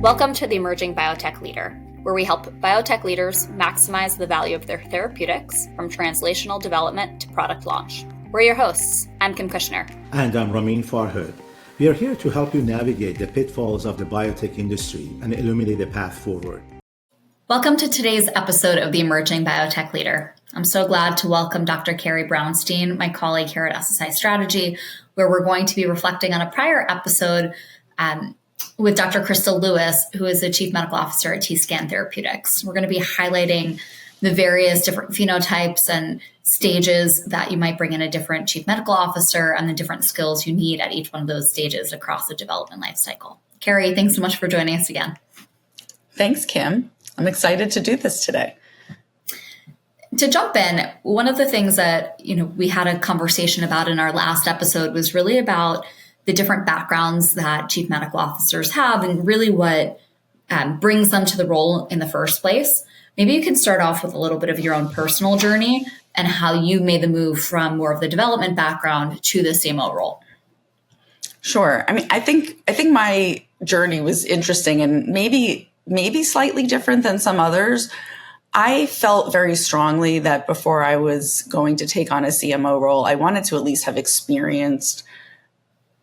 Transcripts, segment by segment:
Welcome to the Emerging Biotech Leader, where we help biotech leaders maximize the value of their therapeutics from translational development to product launch. We're your hosts. I'm Kim Kushner. And I'm Ramin Farhad. We are here to help you navigate the pitfalls of the biotech industry and illuminate the path forward. Welcome to today's episode of the Emerging Biotech Leader. I'm so glad to welcome Dr. Carrie Brownstein, my colleague here at SSI Strategy, where we're going to be reflecting on a prior episode with Dr. Crystal Lewis, who is the Chief Medical Officer at T-Scan Therapeutics. We're going to be highlighting the various different phenotypes and stages that you might bring in a different Chief Medical Officer and the different skills you need at each one of those stages across the development life cycle. Carrie, thanks so much for joining us again. Thanks, Kim. I'm excited to do this today. To jump in, one of the things that we had a conversation about in our last episode was really about the different backgrounds that chief medical officers have and really what brings them to the role in the first place. Maybe you can start off with a little bit of your own personal journey and how you made the move from more of the development background to the CMO role. Sure. I think my journey was interesting and maybe slightly different than some others. I felt very strongly that before I was going to take on a CMO role, I wanted to at least have experienced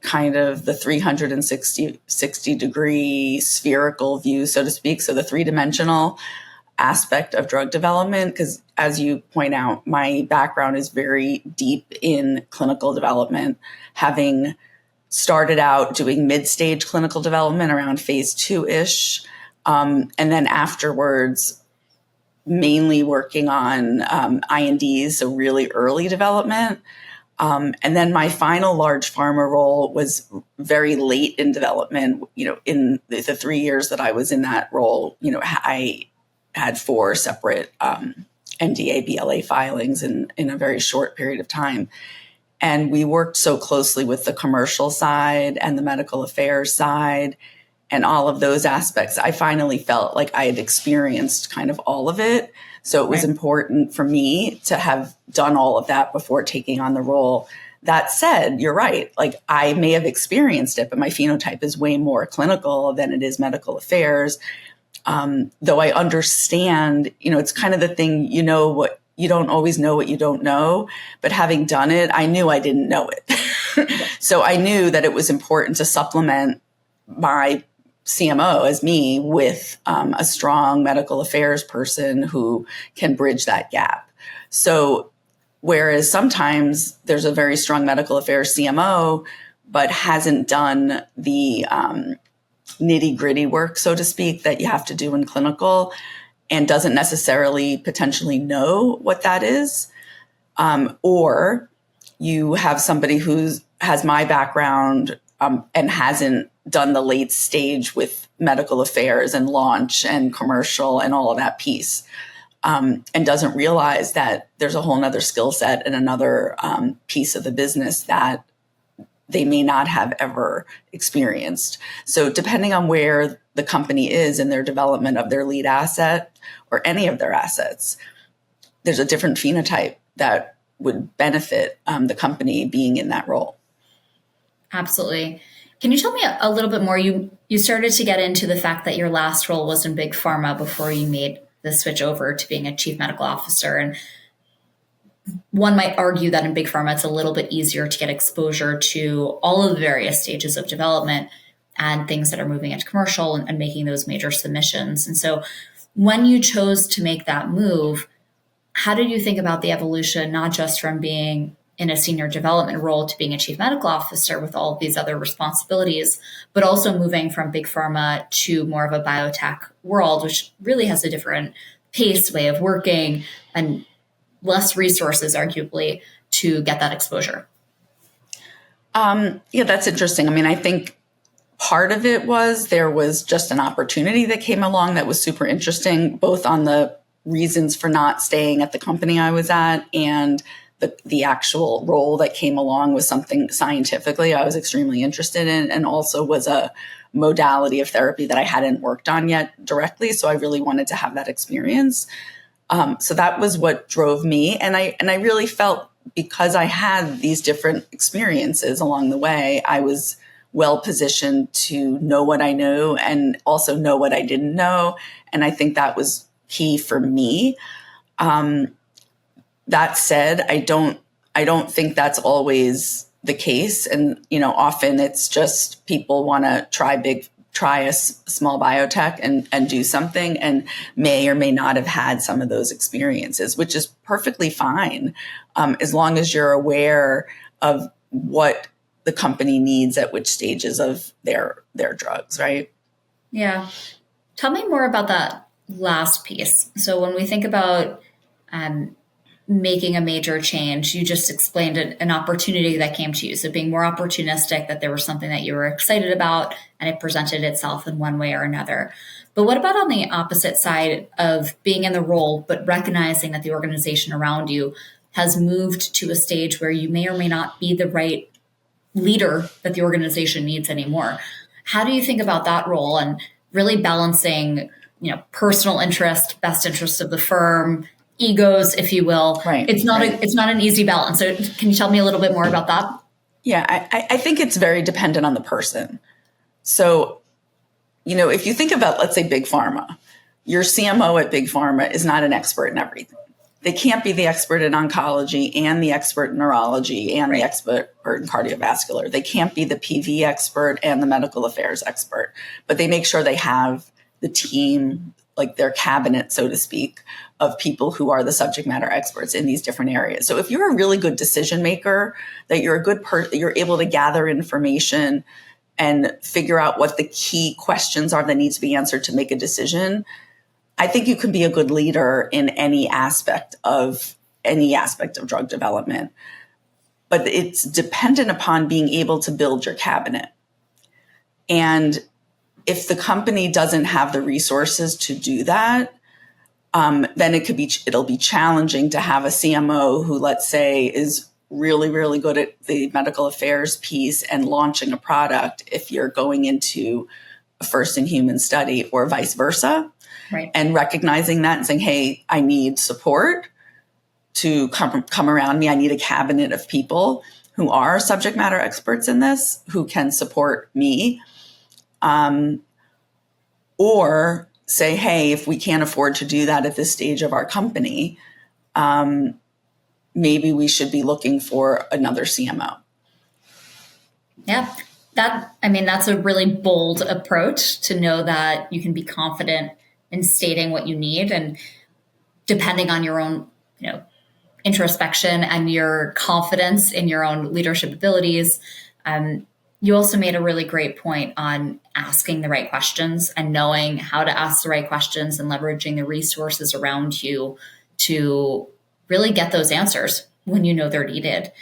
kind of the 360 degree spherical view, so to speak. So the three-dimensional aspect of drug development, because as you point out, my background is very deep in clinical development, having started out doing mid-stage clinical development around phase 2-ish. And then afterwards, mainly working on INDs, so really early development. And then my final large pharma role was very late in development. In the 3 years that I was in that role, I had 4 separate NDA, BLA filings in a very short period of time. And we worked so closely with the commercial side and the medical affairs side and all of those aspects. I finally felt like I had experienced kind of all of it. So it was important for me to have done all of that before taking on the role. That said, you're right. Like I may have experienced it, but my phenotype is way more clinical than it is medical affairs. Though I understand, it's kind of the thing, what you don't always know what you don't know, but having done it, I knew I didn't know it. So I knew that it was important to supplement my CMO as me with a strong medical affairs person who can bridge that gap. So whereas sometimes there's a very strong medical affairs CMO, but hasn't done the nitty gritty work, so to speak, that you have to do in clinical and doesn't necessarily potentially know what that is. Or you have somebody who has my background and hasn't done the late stage with medical affairs and launch and commercial and all of that piece, and doesn't realize that there's a whole nother skill set and another piece of the business that they may not have ever experienced. So depending on where the company is in their development of their lead asset or any of their assets, there's a different phenotype that would benefit the company being in that role. Absolutely. Can you tell me a little bit more? You started to get into the fact that your last role was in big pharma before you made the switch over to being a chief medical officer. And one might argue that in big pharma, it's a little bit easier to get exposure to all of the various stages of development and things that are moving into commercial and making those major submissions. And so when you chose to make that move, how did you think about the evolution, not just from being in a senior development role to being a chief medical officer with all of these other responsibilities, but also moving from big pharma to more of a biotech world, which really has a different pace, way of working, and less resources, arguably, to get that exposure? Yeah, that's interesting. I think part of it was there was just an opportunity that came along that was super interesting, both on the reasons for not staying at the company I was at and the actual role that came along was something scientifically I was extremely interested in, and also was a modality of therapy that I hadn't worked on yet directly. So I really wanted to have that experience. So that was what drove me. And I really felt because I had these different experiences along the way, I was well positioned to know what I know and also know what I didn't know. And I think that was key for me. That said, I don't think that's always the case. And, often it's just people want to try a small biotech and do something, and may or may not have had some of those experiences, which is perfectly fine, as long as you're aware of what the company needs at which stages of their drugs, right? Yeah. Tell me more about that last piece. So when we think about making a major change, you just explained an opportunity that came to you. So being more opportunistic, that there was something that you were excited about and it presented itself in one way or another. But what about on the opposite side of being in the role, but recognizing that the organization around you has moved to a stage where you may or may not be the right leader that the organization needs anymore? How do you think about that role and really balancing, personal interest, best interest of the firm, egos, if you will? Right. It's not an easy balance. So can you tell me a little bit more about that? Yeah, I think it's very dependent on the person. So, if you think about, let's say, big pharma, your CMO at big pharma is not an expert in everything. They can't be the expert in oncology and the expert in neurology and the expert in cardiovascular. They can't be the PV expert and the medical affairs expert, but they make sure they have the team, like their cabinet, so to speak, of people who are the subject matter experts in these different areas. So if you're a really good decision maker, that you're a good person, you're able to gather information and figure out what the key questions are that need to be answered to make a decision, I think you can be a good leader in any aspect of drug development. But it's dependent upon being able to build your cabinet. And if the company doesn't have the resources to do that, then it'll be challenging to have a CMO who, let's say, is really, really good at the medical affairs piece and launching a product if you're going into a first in human study, or vice versa. Right. And recognizing that and saying, hey, I need support to come around me. I need a cabinet of people who are subject matter experts in this, who can support me. Or say, hey, if we can't afford to do that at this stage of our company, maybe we should be looking for another CMO. Yeah. That's a really bold approach, to know that you can be confident in stating what you need, and depending on your own, introspection and your confidence in your own leadership abilities. You also made a really great point on asking the right questions and knowing how to ask the right questions and leveraging the resources around you to really get those answers when you know they're needed.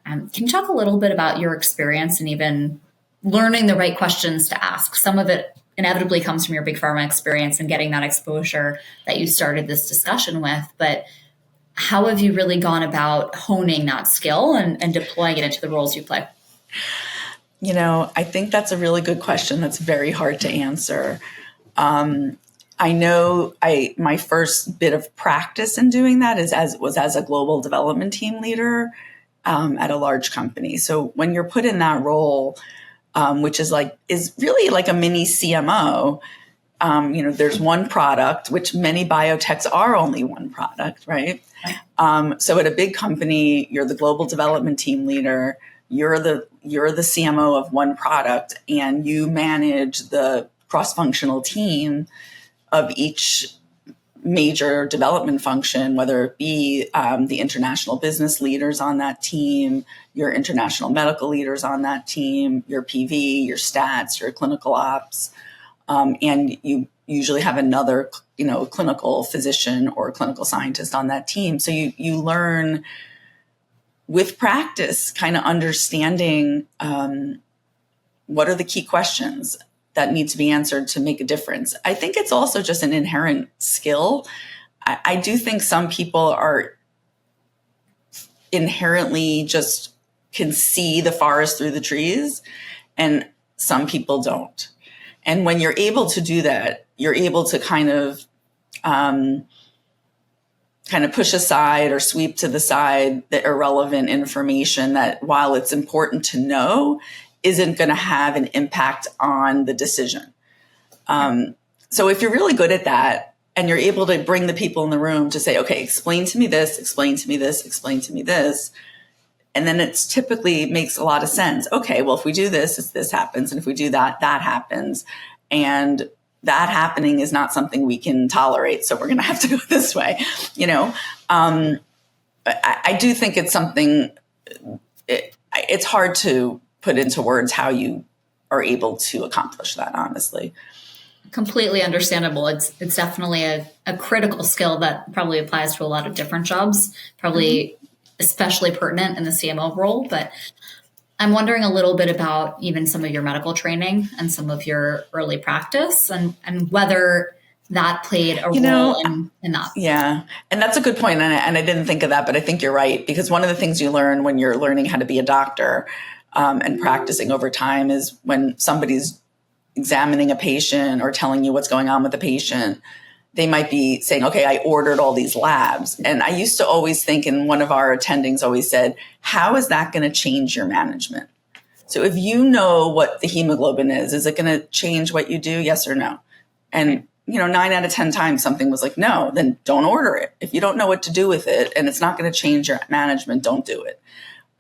Can you talk a little bit about your experience and even learning the right questions to ask? Some of it inevitably comes from your big pharma experience and getting that exposure that you started this discussion with, but how have you really gone about honing that skill and deploying it into the roles you play? I think that's a really good question that's very hard to answer. I know my first bit of practice in doing that was as a global development team leader at a large company. So when you're put in that role, which is really like a mini CMO, there's one product, which many biotechs are only one product, right? So at a big company, you're the global development team leader. You're the CMO of one product, and you manage the cross-functional team of each major development function, whether it be the international business leaders on that team, your international medical leaders on that team, your PV, your stats, your clinical ops, and you usually have another, clinical physician or clinical scientist on that team. So you learn with practice, kind of understanding what are the key questions that need to be answered to make a difference. I think it's also just an inherent skill. I do think some people are inherently just can see the forest through the trees, and some people don't. And when you're able to do that, you're able to kind of push aside or sweep to the side the irrelevant information that, while it's important to know, isn't going to have an impact on the decision. So if you're really good at that and you're able to bring the people in the room to say, okay, explain to me this, explain to me this, explain to me this. And then it's typically makes a lot of sense. Okay, well, if we do this, this happens. And if we do that, that happens. And that happening is not something we can tolerate. So we're going to have to go this way. I do think it's something, it's hard to put into words how you are able to accomplish that, honestly. Completely understandable. It's definitely a critical skill that probably applies to a lot of different jobs, probably especially pertinent in the CMO role. But I'm wondering a little bit about even some of your medical training and some of your early practice and whether that played a role in that. Yeah. And that's a good point. And I didn't think of that, but I think you're right. Because one of the things you learn when you're learning how to be a doctor and practicing over time is when somebody's examining a patient or telling you what's going on with the patient, they might be saying, okay, I ordered all these labs. And I used to always think, and one of our attendings always said, how is that going to change your management? So if you know what the hemoglobin is it going to change what you do? Yes or no? And 9 out of 10 times something was like, no, then don't order it. If you don't know what to do with it and it's not going to change your management, don't do it.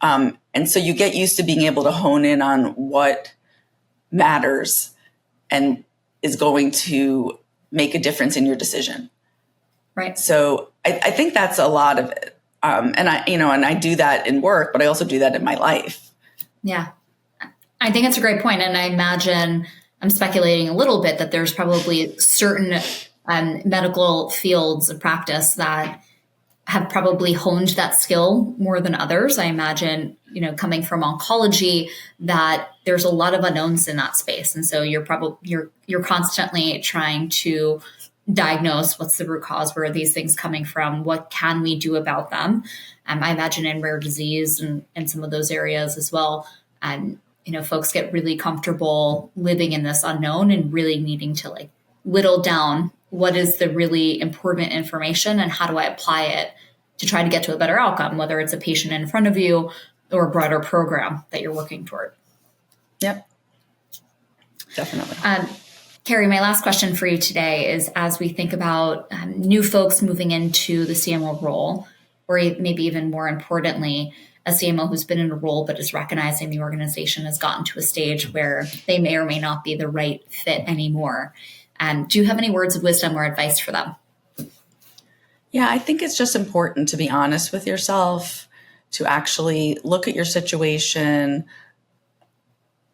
And so you get used to being able to hone in on what matters and is going to make a difference in your decision. Right. So I think that's a lot of it. And I do that in work, but I also do that in my life. Yeah. I think it's a great point. And I imagine, I'm speculating a little bit, that there's probably certain medical fields of practice that have probably honed that skill more than others. I imagine, coming from oncology, that there's a lot of unknowns in that space. And so you're constantly trying to diagnose what's the root cause, where are these things coming from, what can we do about them? I imagine in rare disease and some of those areas as well. Folks get really comfortable living in this unknown and really needing to whittle down what is the really important information and how do I apply it to try to get to a better outcome, whether it's a patient in front of you or a broader program that you're working toward. Yep, definitely. Carrie, my last question for you today is, as we think about new folks moving into the CMO role, or maybe even more importantly, a CMO who's been in a role but is recognizing the organization has gotten to a stage where they may or may not be the right fit anymore. Do you have any words of wisdom or advice for them? Yeah, I think it's just important to be honest with yourself, to actually look at your situation,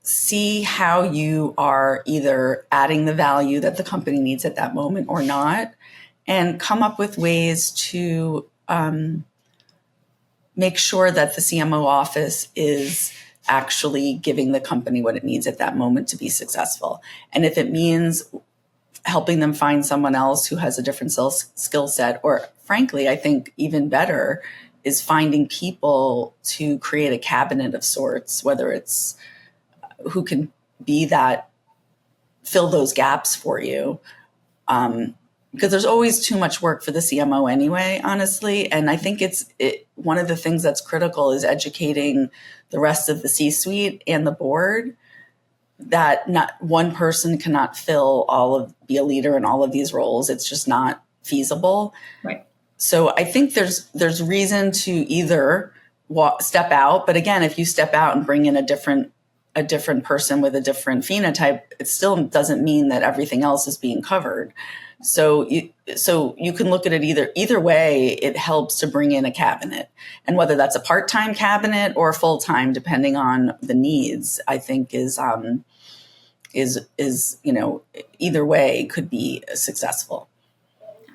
see how you are either adding the value that the company needs at that moment or not, and come up with ways to make sure that the CMO office is actually giving the company what it needs at that moment to be successful. And if it means helping them find someone else who has a different skill set, or frankly, I think even better is finding people to create a cabinet of sorts, whether it's who can be that, fill those gaps for you. Because there's always too much work for the CMO anyway, honestly. And I think one of the things that's critical is educating the rest of the C-suite and the board that not one person cannot be a leader in all of these roles. It's just not feasible. Right. So I think there's reason to either step out, but again, if you step out and bring in a different person with a different phenotype, it still doesn't mean that everything else is being covered. So you can look at it either way. It helps to bring in a cabinet, and whether that's a part-time cabinet or full-time, depending on the needs, I think is either way could be successful.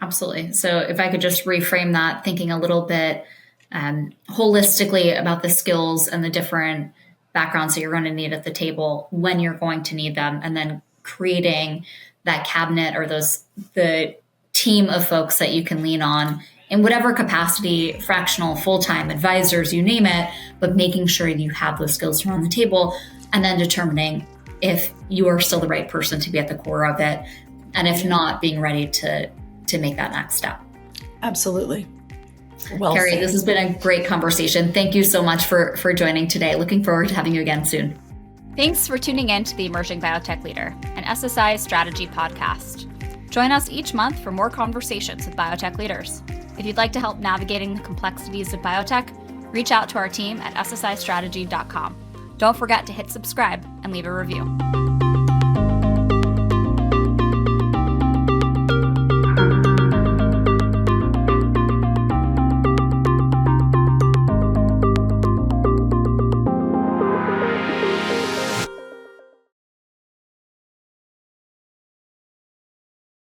Absolutely. So if I could just reframe that, thinking a little bit holistically about the skills and the different backgrounds that you're going to need at the table when you're going to need them, and then creating that cabinet or the team of folks that you can lean on in whatever capacity, fractional, full-time, advisors, you name it, but making sure you have those skills around the table, and then determining if you are still the right person to be at the core of it. And if not, being ready to make that next step. Absolutely. Well Carrie, said. this has been a great conversation. Thank you so much for joining today. Looking forward to having you again soon. Thanks for tuning in to the Emerging Biotech Leader, an SSI Strategy podcast. Join us each month for more conversations with biotech leaders. If you'd like to help navigating the complexities of biotech, reach out to our team at ssistrategy.com. Don't forget to hit subscribe and leave a review.